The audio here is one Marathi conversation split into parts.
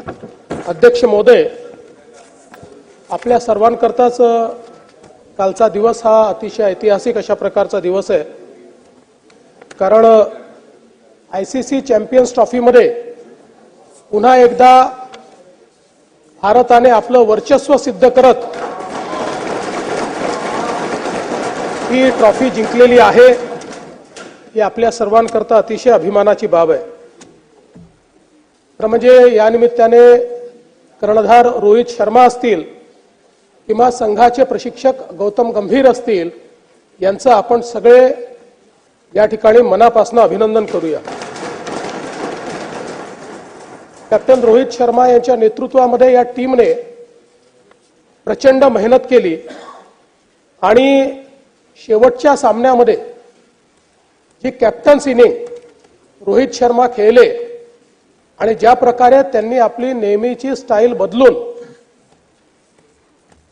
अध्यक्ष महोदय, आपल्या सर्वांकरताच कालचा दिवस हा अतिशय ऐतिहासिक अशा प्रकारचा दिवस आहे। कारण आयसीसी चॅम्पियन्स ट्रॉफीमध्ये पुन्हा एकदा भारताने आपलं वर्चस्व सिद्ध करत ही ट्रॉफी जिंकलेली आहे। ही आपल्या सर्वांकरता अतिशय अभिमानाची बाब आहे। तर म्हणजे या निमित्ताने कर्णधार रोहित शर्मा असतील किंवा संघाचे प्रशिक्षक गौतम गंभीर असतील यांचं आपण सगळे या ठिकाणी मनापासून अभिनंदन करूया। कॅप्टन रोहित शर्मा यांच्या नेतृत्वामध्ये या टीमने प्रचंड मेहनत केली आणि शेवटच्या सामन्यामध्ये जी कॅप्टन्स इनिंग रोहित शर्मा खेळले आणि ज्या प्रकारे त्यांनी आपली नेहमीची स्टाईल बदलून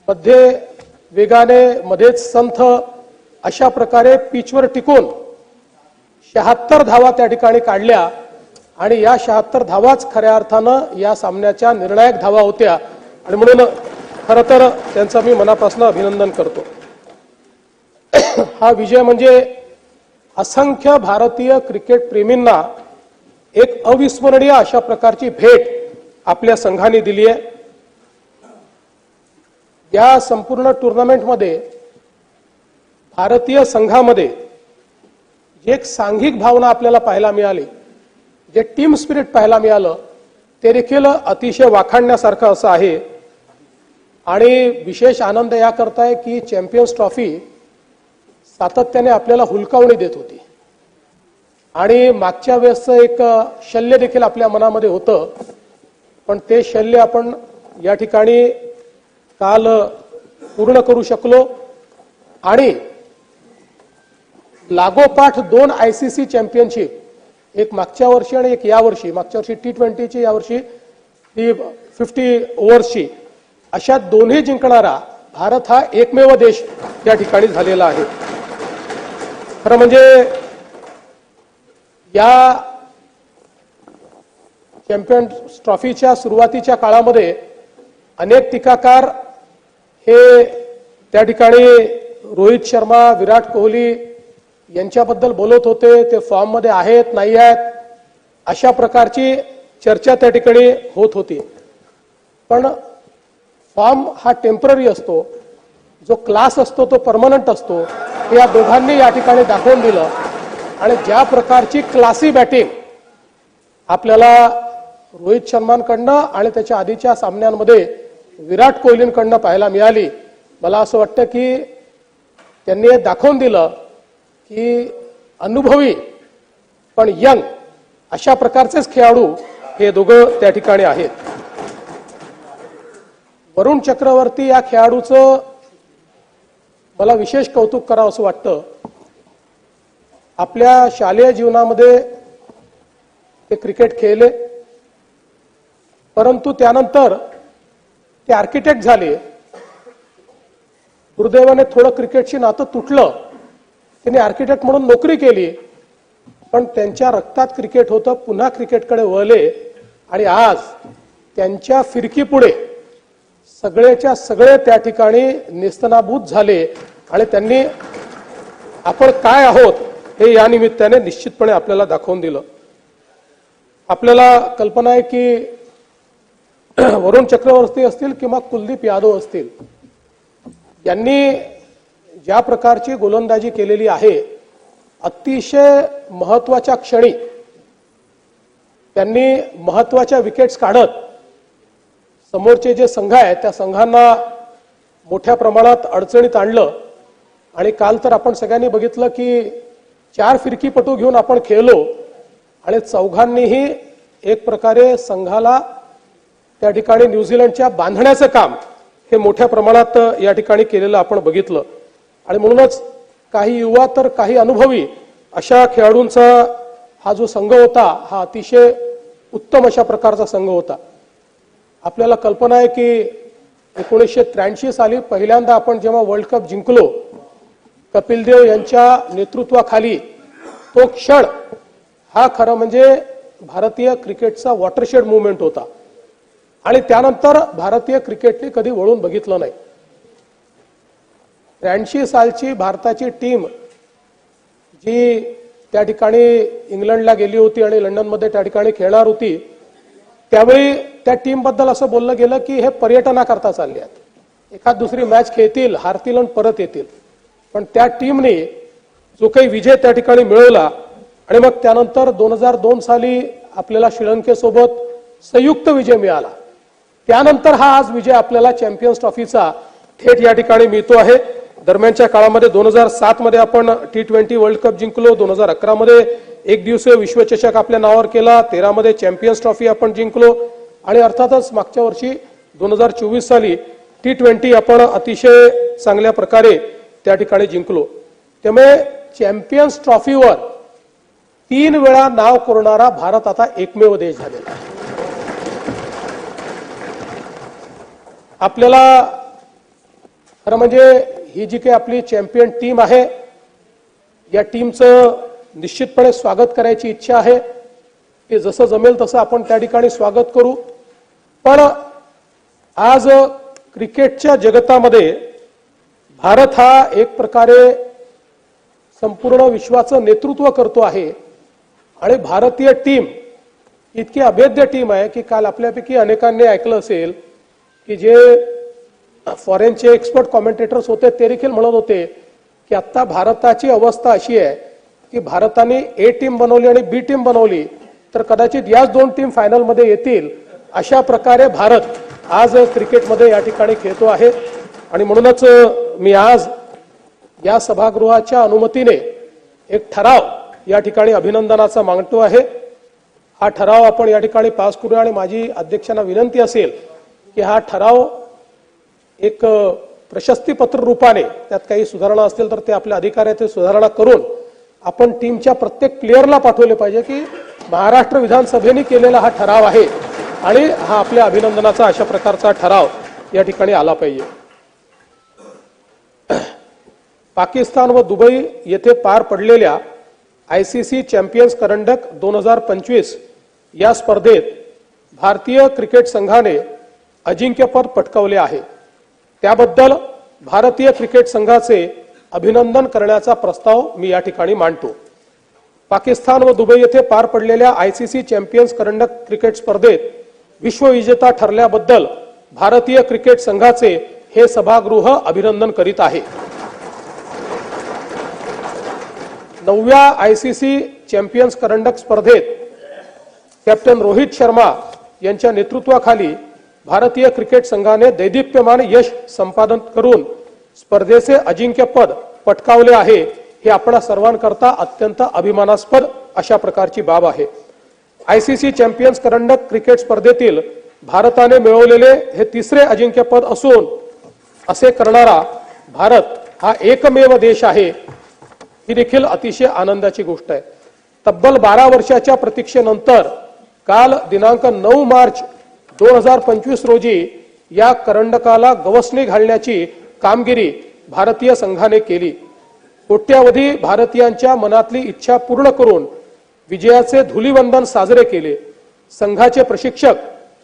मध्ये वेगाने मध्येच संथ अशा प्रकारे पिचवर टिकून 76 धावा त्या ठिकाणी काढल्या आणि या 76 धावाच खऱ्या अर्थानं या सामन्याच्या निर्णायक धावा होत्या आणि म्हणून खरं तर त्यांचं मी मनापासून अभिनंदन करतो। हा विजय म्हणजे असंख्य भारतीय क्रिकेट प्रेमींना एक अविस्मरणीय अशा प्रकारची भेट आपल्या संघाने दिली आहे। या संपूर्ण टुर्नामेंटमध्ये भारतीय संघामध्ये जे एक सांघिक भावना आपल्याला पाहायला मिळाली, जे टीम स्पिरिट पाहायला मिळालं, ते देखील अतिशय वाखाणण्यासारखं असं आहे। आणि विशेष आनंद या करता आहे की चॅम्पियन्स ट्रॉफी सातत्याने आपल्याला हुलकावणी देत होती आणि मागच्या वेळेस एक शल्य देखील आपल्या मनामध्ये होतं, पण ते शल्य आपण या ठिकाणी काल पूर्ण करू शकलो आणि लागोपाठ 2 आयसीसी चॅम्पियनशिप, एक मागच्या वर्षी आणि एक या वर्षी, मागच्या वर्षी T20ची, या वर्षी 50 ओव्हर्सची, अशा दोन्ही जिंकणारा भारत हा एकमेव देश या ठिकाणी झालेला आहे। खरं म्हणजे या चॅम्पियन्स ट्रॉफीच्या सुरुवातीच्या काळामध्ये अनेक टीकाकार हे त्या ठिकाणी रोहित शर्मा, विराट कोहली यांच्याबद्दल बोलत होते, ते फॉर्म मध्ये आहेत नाही आहेत अशा प्रकारची चर्चा त्या ठिकाणी होत होती। पण फॉर्म हा टेम्पररी असतो, जो क्लास असतो तो परमनंट असतो, हे या दोघांनी या ठिकाणी दाखवून दिलं। आणि ज्या प्रकारची क्लासी बॅटिंग आपल्याला रोहित शर्मांकडनं आणि त्याच्या आधीच्या सामन्यांमध्ये विराट कोहलींकडनं पाहायला मिळाली, मला असं वाटतं की त्यांनी दाखवून दिलं की अनुभवी पण यंग अशा प्रकारचेच खेळाडू हे दोघं त्या ठिकाणी आहेत। वरुण चक्रवर्ती या खेळाडूचं मला विशेष कौतुक करावं असं वाटतं। आपल्या शालेय जीवनामध्ये ते क्रिकेट खेळले, परंतु त्यानंतर ते आर्किटेक्ट झाले। दुर्दैवाने थोडं क्रिकेटशी नातं तुटलं, त्यांनी आर्किटेक्ट म्हणून नोकरी केली, पण त्यांच्या रक्तात क्रिकेट होतं, पुन्हा क्रिकेटकडे वळले आणि आज त्यांच्या फिरकीपुढे सगळेच्या सगळे त्या ठिकाणी नेस्तनाबूत झाले आणि त्यांनी आपण काय आहोत हे या निमित्ताने निश्चितपणे आपल्याला दाखवून दिलं। आपल्याला कल्पना आहे की वरुण चक्रवर्ती असतील किंवा कुलदीप यादव असतील, यांनी ज्या प्रकारची गोलंदाजी केलेली आहे, अतिशय महत्वाच्या क्षणी त्यांनी महत्वाच्या विकेट्स काढत समोरचे जे संघ आहेत त्या संघांना मोठ्या प्रमाणात अडचणीत आणलं। आणि काल तर आपण सगळ्यांनी बघितलं की 4 फिरकीपटू घेऊन आपण खेळलो आणि चौघांनीही एक प्रकारे संघाला त्या ठिकाणी न्यूझीलंडच्या बांधण्याचं काम हे मोठ्या प्रमाणात या ठिकाणी केलेलं आपण बघितलं। आणि म्हणूनच काही युवा तर काही अनुभवी अशा खेळाडूंचा हा जो संघ होता हा अतिशय उत्तम अशा प्रकारचा संघ होता। आपल्याला कल्पना आहे की 1983 साली पहिल्यांदा आपण जेव्हा वर्ल्ड कप जिंकलो, कपिल देव यांच्या नेतृत्वाखाली तो क्षण हा खरं म्हणजे भारतीय क्रिकेटचा वॉटरशेड मूवमेंट होता। आणि त्यानंतर भारतीय क्रिकेटने कधी वळून बघितलं नाही. 83 सालची भारताची टीम जी त्या ठिकाणी इंग्लंडला गेली होती आणि लंडनमध्ये त्या ठिकाणी खेळणार होती, त्यावेळी त्या टीम बद्दल असं बोललं गेलं की हे पर्यटनाकरता चालले आहेत, एखाद दुसरी मॅच खेळतील, हारतील आणि परत येतील. पण त्या टीमने जो काही विजय त्या ठिकाणी मिळवला आणि मग त्यानंतर 2002 साली आपल्याला श्रीलंकेसोबत संयुक्त विजय मिळाला, त्यानंतर हा आज विजय आपल्याला चॅम्पियन्स ट्रॉफीचा थेट या ठिकाणी मिळतो आहे. दरम्यानच्या काळामध्ये 2007 मध्ये आपण T20 वर्ल्ड कप जिंकलो, 2011 मध्ये एक दिवसीय विश्वचषक आपल्या नावावर केला, 13 मध्ये चॅम्पियन्स ट्रॉफी आपण जिंकलो आणि अर्थातच मागच्या वर्षी 2024 साली T20 आपण अतिशय चांगल्या प्रकारे त्या ठिकाणी जिंकलो. त्यामुळे चॅम्पियन्स ट्रॉफीवर 3 वेळा नाव कोरणारा भारत आता एकमेव देश झालेला आहे. आपल्याला खरं म्हणजे ही जी काही आपली चॅम्पियन टीम आहे, या टीमचं निश्चितपणे स्वागत करायची इच्छा आहे. ते जसं जमेल तसं आपण त्या ठिकाणी स्वागत करू. पण आज क्रिकेटच्या जगतामध्ये भारत हा एक प्रकारे संपूर्ण विश्वाचं नेतृत्व करतो आहे आणि भारतीय टीम इतकी अभेद्य टीम आहे की काल आपल्यापैकी अनेकांनी ऐकलं असेल की जे फॉरेनचे एक्सपर्ट कॉमेंटेटर्स होते ते देखील म्हणत होते की आता भारताची अवस्था अशी आहे की भारताने ए टीम बनवली आणि बी टीम बनवली तर कदाचित याच 2 टीम फायनलमध्ये येतील. अशा प्रकारे भारत आज क्रिकेटमध्ये या ठिकाणी खेळतो आहे. आणि म्हणूनच मी आज या सभागृहाच्या अनुमतीने एक ठराव या ठिकाणी अभिनंदनाचा मांडतो आहे. हा ठराव आपण या ठिकाणी पास करूया आणि माझी अध्यक्षांना विनंती असेल की हा ठराव एक प्रशस्तीपत्र रूपाने, त्यात काही सुधारणा असतील तर ते आपल्या अधिकाऱ्याचे सुधारणा करून आपण टीमच्या प्रत्येक प्लेयरला पाठवले पाहिजे की महाराष्ट्र विधानसभेने केलेला हा ठराव आहे आणि हा आपल्या अभिनंदनाचा अशा प्रकारचा ठराव या ठिकाणी आला पाहिजे. पाकिस्तान व दुबई येथे पार पडलेल्या ICC चॅम्पियन्स करंडक 2025 या स्पर्धेत भारतीय क्रिकेट संघाने अजिंक्यपद पटकावले आहे. त्याबद्दल भारतीय क्रिकेट संघाचे अभिनंदन करण्याचा प्रस्ताव मी या ठिकाणी मांडतो. पाकिस्तान व दुबई येथे पार पडलेल्या ICC चॅम्पियन्स करंडक क्रिकेट स्पर्धेत विश्वविजेता ठरल्याबद्दल भारतीय क्रिकेट संघाचे हे सभागृह अभिनंदन करीत आहे. 9व्या ICC चॅम्पियन्स करंडक स्पर्धेत कॅप्टन रोहित शर्मा यांच्या नेतृत्वाखाली भारतीय क्रिकेट संघाने दैदिप्यमान यश संपादन करून स्पर्धेचे अजिंक्यपद पटकावले आहे. हे आपणा सर्वांकरता अत्यंत अभिमानास्पद अशा प्रकारची बाब आहे. ICC चॅम्पियन्स करंडक क्रिकेट स्पर्धेतील भारताने मिळवलेले हे 3रे अजिंक्यपद असून असे करणारा भारत हा एकमेव देश आहे. ही देखील अतिशय आनंदाची गोष्ट आहे. तब्बल 12 वर्षाच्या प्रतीक्षेनंतर काल दिनांक 9 मार्च 2025 रोजी या करंडकाला गवसणी घालण्याची कामगिरी भारतीय संघाने केली. कोट्यावधी भारतीयांच्या मनातली इच्छा पूर्ण करून विजयाचे धुलीवंदन साजरे केले. संघाचे प्रशिक्षक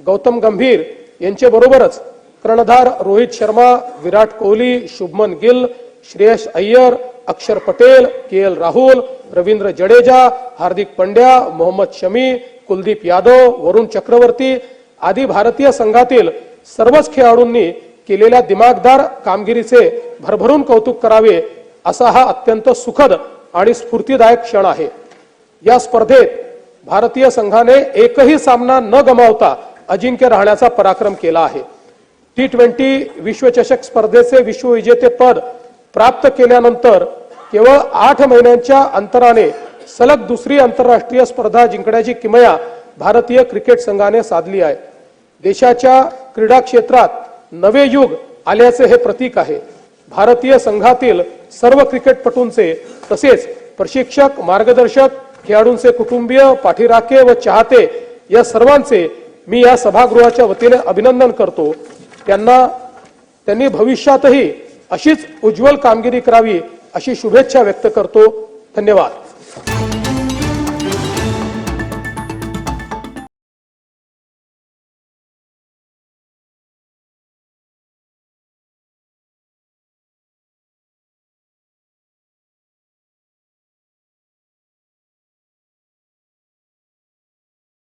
गौतम गंभीर यांचे बरोबरच कर्णधार रोहित शर्मा, विराट कोहली, शुभमन गिल, श्रेयस अय्यर, अक्षर पटेल, KL राहुल, रवींद्र जडेजा, हार्दिक पंड्या, मोहम्मद शमी, कुलदीप यादव, वरुण चक्रवर्ती आदी भारतीय संघातील सर्वच खेळाडूंनी केलेल्या दिमागदार कामगिरीचे भरभरून कौतुक करावे असा हा अत्यंत सुखद आणि स्फूर्तिदायक क्षण आहे. या स्पर्धेत भारतीय संघाने एकही सामना न गमावता अजिंक्य राहण्याचा पराक्रम केला आहे. T20 विश्वचषक स्पर्धेचे विश्वविजेतेपद प्राप्त केल्यानंतर केवळ 8 महिन्यांच्या अंतराने सलग दुसरी आंतरराष्ट्रीय स्पर्धा जिंकण्याची किमया भारतीय क्रिकेट संघाने साधली आहे. देशाच्या क्रीडा क्षेत्रात नवे युग आल्याचे हे प्रतीक आहे. भारतीय संघातील सर्व क्रिकेटपटूंचे तसेच प्रशिक्षक, मार्गदर्शक, खेळाडूंचे कुटुंबीय, पाठीराखे व चाहते या सर्वांचे मी या सभागृहाच्या वतीने अभिनंदन करतो. त्यांनी भविष्यातही अशीच उज्ज्वल कामगिरी करावी अशी शुभेच्छा व्यक्त करतो. धन्यवाद.